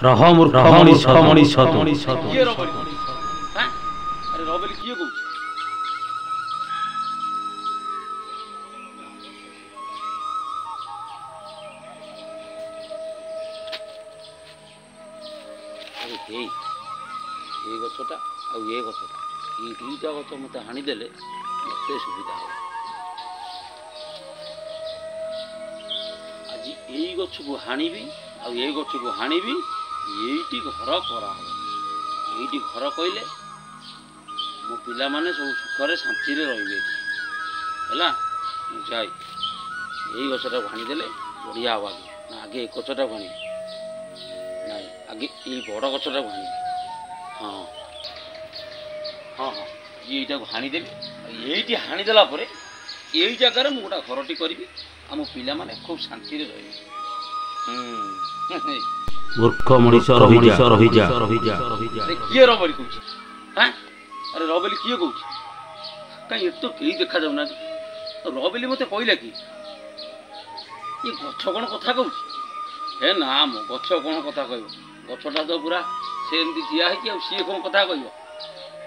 ରହ ମୂର୍ଖ ମଣିଷ ତୁ। କିଏ ର ବୋଲି ହାଁ ଆରେ ର ବୋଲି କିଏ କହୁଛି? ଆରେ ହେଇ ଏ ଗଛଟା ଆଉ ଏ ଗଛଟା এই দুইটা গছ মতো হাଣିদেলে মতো সুবিধা হবে। আজ এই গছকু হাণিবি ଆଉ এই গছকু হাণিবি এইটি ঘর করা হবে। এইটি ঘর কইলে ମୋ ପିଲାମାନେ ସବୁ ସୁଖରେ ଶାନ୍ତିରେ ରହିବେ ହେଲା। ମୁଁ ଯାଇ ଏଇ ଗଛଟାକୁ ହାଣିଦେଲେ ବଢ଼ିଆ ହବ। ଆଗେ ନା ଆଗେ ଏ ଗଛଟାକୁ ହାଣିବି ନାଇଁ ଆଗେ ଏଇ ବଡ଼ ଗଛଟାକୁ ହାଣିବି। ହଁ ହଁ ହଁ এইটাକୁ ହାଣିଦେବି। এইটি ହାଣିଦେଲା ପରେ ଏଇ ଜାଗାରେ ମୁଁ ଗୋଟେ ଘରଟି କରିବି ଆଉ ମୋ ପିଲାମାନେ ଖୁବ୍ ଶାନ୍ତିରେ ରହିବେ। ମୂର୍ଖ ମଣିଷ ରହିଯା। କିଏ ର ବୋଲି କହୁଛି? ହାଁ ଆରେ ର ବୋଲି କିଏ କହୁଛି? କାହିଁ ଏତେ କେହି ଦେଖାଯାଉନାହାନ୍ତି। ର ବୋଲି ମୋତେ କହିଲା କି? ଏ ଗଛ କ'ଣ କଥା କହୁଛି? ହେ ନା ମୋ ଗଛ କ'ଣ କଥା କହିବ? ଗଛଟା ତ ପୁରା ସେ ଏମିତି ଠିଆ ହେଇଛି ଆଉ ସିଏ କ'ଣ କଥା କହିବ?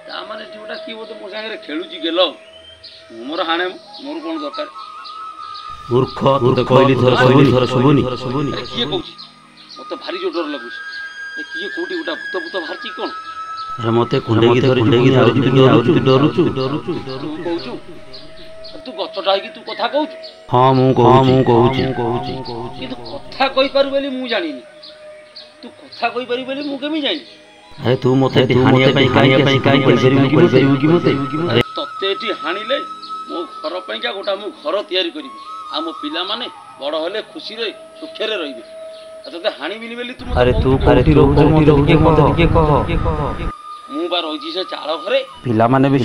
ତାମାନେ ଯେଉଁଟା କିଏ ବୋଧେ ମୋ ସାଙ୍ଗରେ ଖେଳୁଛି ଗେଲ। ମୁଁ ମୋର ହାଣେ ମୋର କ'ଣ ଦରକାର? ମୂର୍ଖ ତତେ କହିଲି ଥର ଶୁଭୁନି। କିଏ କହୁଛି? ମୋତେ ଭାରି ଜୋର ଡର ଲାଗୁଛି। କିଏ କୋଉଠି ଗୋଟେ ଭୂତ ବାହାରିଛି କ'ଣ? ଆରେ ମୋତେ କୁଣ୍ଡେଇକି ଡରୁଛୁ। ତୁ କହୁଛୁ ତୁ ଗଛଟା ହେଇକି ତୁ କଥା କହୁଛୁ? ହଁ ମୁଁ କହୁଛି। କିନ୍ତୁ କଥା କହିପାରୁ ବୋଲି ମୁଁ ଜାଣିନି। ତୁ କଥା କହିପାରିବୁ ବୋଲି ମୁଁ କେମିତି ଜାଣିନି? ଆରେ ତୁ ମୋତେ ହାଣିବା ପାଇଁ କହିପାରିବୁ କି ମୋତେ? ତତେ ଏଠି ହାଣିଲେ ମୋ ଘର ପାଇଁକା ଗୋଟା ମୁଁ ଘର ତିଆରି କରିବି ଆଉ ମୋ ପିଲାମାନେ ବଡ଼ ହେଲେ ଖୁସିରେ ସୁଖରେ ରହିବେ। ଆଉ ତତେ ହାଣିବିନି ବୋଲି ତୁ ଆରେ ତୁ କୋଉଠି ରହୁଛୁ ମୋତେ ଟିକେ କହ। ମୁଁ ବା ରହିଛି ସେ ଚାଳ ଘରେ। ପିଲାମାନେ ବି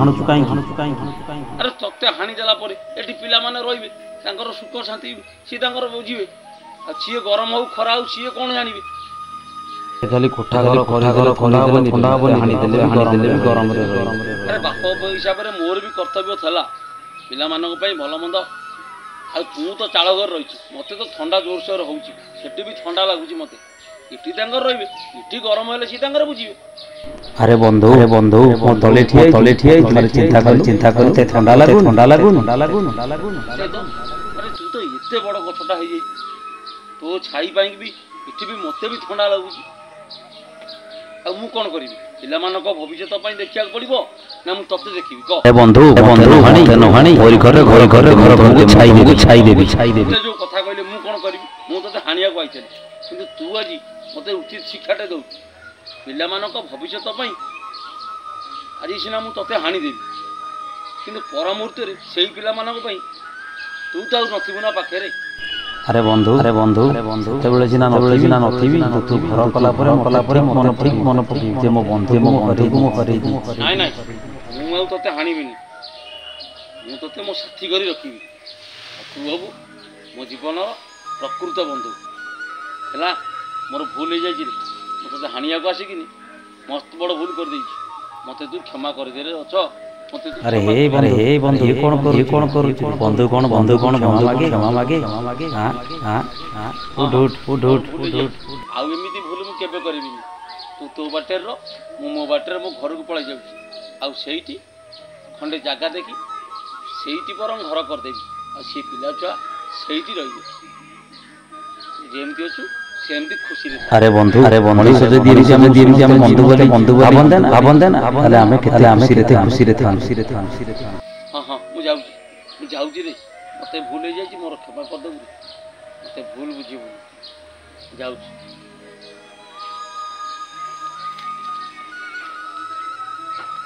ହାଣୁଛୁ କାହିଁକି? ଆରେ ତତେ ହାଣିଦେଲା ପରେ ଏଠି ପିଲାମାନେ ରହିବେ, ତାଙ୍କର ସୁଖ ଶାନ୍ତି ସିଏ ତାଙ୍କର ବୁଝିବେ। ଆଉ ସିଏ ଗରମ ହଉ ଖରା ହଉ ସିଏ କ'ଣ ଜାଣିବେ? ଖାଲି କୋଠା ଘର ଥଣ୍ଡା ହବନି ହାଣିଦେଲେ ବି ଗରମରେ ରହିବେ। ଆରେ ବାପ ହିସାବରେ ମୋର ବି କର୍ତ୍ତବ୍ୟ ଥିଲା ପିଲାମାନଙ୍କ ପାଇଁ ଭଲ ମନ୍ଦ। ଆଉ ତୁ ତ ଚାଳ ଘରେ ରହିଛୁ, ମୋତେ ତ ଥଣ୍ଡା ଜୋରସୋର ହେଉଛି, ସେଠି ବି ଥଣ୍ଡା ଲାଗୁଛି ମୋତେ। ଏଠି ତାଙ୍କର ରହିବେ, ଏଠି ଗରମ ହେଲେ ସିଏ ତାଙ୍କର ବୁଝିବେ। ଆରେ ବନ୍ଧୁ ତଳେ ଠିଆ ଚିନ୍ତା କରୁ ଥଣ୍ଡା ଲାଗୁନି। ଆରେ ତୁ ତ ଏତେ ବଡ଼ ଗଛଟା ହେଇଯାଇଛି, ତୋ ଛାଇ ପାଇଁକି ବି ଏଠି ବି ମୋତେ ବି ଥଣ୍ଡା ଲାଗୁଛି। ଆଉ ମୁଁ କ'ଣ କରିବି? ପିଲାମାନଙ୍କ ଭବିଷ୍ୟତ ପାଇଁ ଦେଖିବାକୁ ପଡ଼ିବ ନା ମୁଁ ତତେ ଦେଖିବି କହ? ବନ୍ଧୁ ଛାଇ ଦେବି। ଯୋଉ କଥା କହିଲେ ମୁଁ କ'ଣ କରିବି? ମୁଁ ତତେ ହାଣିବାକୁ ଆଇଥିଲି, କିନ୍ତୁ ତୁ ଆଜି ମୋତେ ଉଚିତ ଶିକ୍ଷାଟେ ଦେଉଛୁ। ପିଲାମାନଙ୍କ ଭବିଷ୍ୟତ ପାଇଁ ଆଜି ସିନା ମୁଁ ତତେ ହାଣିଦେବି, କିନ୍ତୁ ପର ମୁହୂର୍ତ୍ତରେ ସେଇ ପିଲାମାନଙ୍କ ପାଇଁ ତୁ ତ ଆଉ ନଥିବୁ ନା ପାଖରେ। ଆରେ ବନ୍ଧୁ ସେତେବେଳେ ସିନା ନଥିବି, ତୁ ଘର କଲା ପରେ ମନ ପକେଇବି ଯେ ମୋ ବନ୍ଧୁକୁ ମୁଁ ହରେଇ ଦେଇଛି। ନାଇଁ ମୁଁ ଆଉ ତତେ ହାଣିବିନି, ମୁଁ ତତେ ମୋ ସାଥୀ କରି ରଖିବି। ତୁ ହବୁ ମୋ ଜୀବନର ପ୍ରକୃତ ବନ୍ଧୁ ହେଲା। ମୋର ଭୁଲ ହେଇଯାଇଛି ରେ, ମୁଁ ତତେ ହାଣିବାକୁ ଆସିକିନି ମସ୍ତ ବଡ଼ ଭୁଲ କରିଦେଇଛି। ମୋତେ ତୁ କ୍ଷମା କରିଦେଲେ ଅଛ। ଆରେ ହେ ବନ୍ଧୁ ଇଏ କ'ଣ କରୁଛୁ? ବନ୍ଧୁ କ'ଣ କ୍ଷମା ମାଗେ? ଆଉ ଏମିତି ଭୁଲ ମୁଁ କେବେ କରିବିନି। ତୁ ତୋ ବାଟରେ ରହ, ମୁଁ ମୋ ବାଟରେ ମୋ ଘରକୁ ପଳାଇ ଯାଉଛି। ଆଉ ସେଇଠି ଖଣ୍ଡେ ଜାଗା ଦେଖି ସେଇଠି ବରଂ ଘର କରିଦେବି, ଆଉ ସେ ପିଲା ଛୁଆ ସେଇଠି ରହିବେ। ଯେମିତି ଅଛୁ ସେମିତି ଖୁସିରେ। ଆରେ ବନ୍ଧୁ ମଣିଷ ଯଦି ଆମେ ବନ୍ଧୁ ଭାବନ୍ତେ ନା ତାହେଲେ ଆମେ ଖୁସିରେ ଥାନ୍ତୁ। ହଁ ମୁଁ ଯାଉଛି ରେ। ମୋତେ ଭୁଲ ହେଇଯାଇଛି, ମୋର କ୍ଷମା କରିଦେବୁ ରେ। ମୋତେ ଭୁଲ ବୁଝିବୁନି, ଯାଉଛି।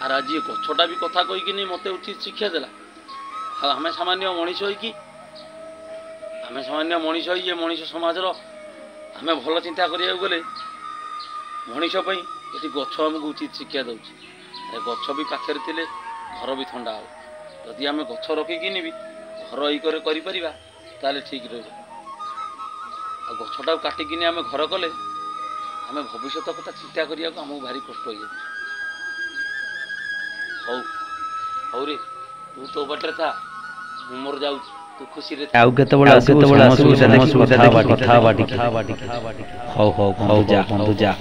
ଆରେ ଆଜି ଏ ଗଛଟା ବି କଥା କହିକିନି ମୋତେ ଉଚିତ ଶିକ୍ଷା ଦେଲା। ଆଉ ଆମେ ସାମାନ୍ୟ ମଣିଷ ହେଇକି ଏ ମଣିଷ ସମାଜର ଆମେ ଭଲ ଚିନ୍ତା କରିବାକୁ ଗଲେ ମଣିଷ ପାଇଁ ଏଠି ଗଛ ଆମକୁ ଉଚିତ ଶିକ୍ଷା ଦେଉଛି। ଏ ଗଛ ବି ପାଖରେ ଥିଲେ ଘର ବି ଥଣ୍ଡା ହେବ। ଯଦି ଆମେ ଗଛ ରଖିକିନି ବି ଘର କରିପାରିବା ତାହେଲେ ଠିକ୍ ରହିବ। ଆଉ ଗଛଟାକୁ କାଟିକିନି ଆମେ ଘର କଲେ ଆମେ ଭବିଷ୍ୟତ କଥା ଚିନ୍ତା କରିବାକୁ ଆମକୁ ଭାରି କଷ୍ଟ ହେଇଯାଉଛି। ହଉ ରେ, ତୁ ତୋ ବାଟରେ ଥା, ମୁଁ ମୋର ଯାଉଛି। ତୁ ଖୁସିରେ ଆଉ କେତେବେଳେ ଆସିବୁ ସୁବିଧା ଦେଖି କଥା ହବା ଟିକେ। ହଉ ହଉ ବନ୍ଧୁ ଯା।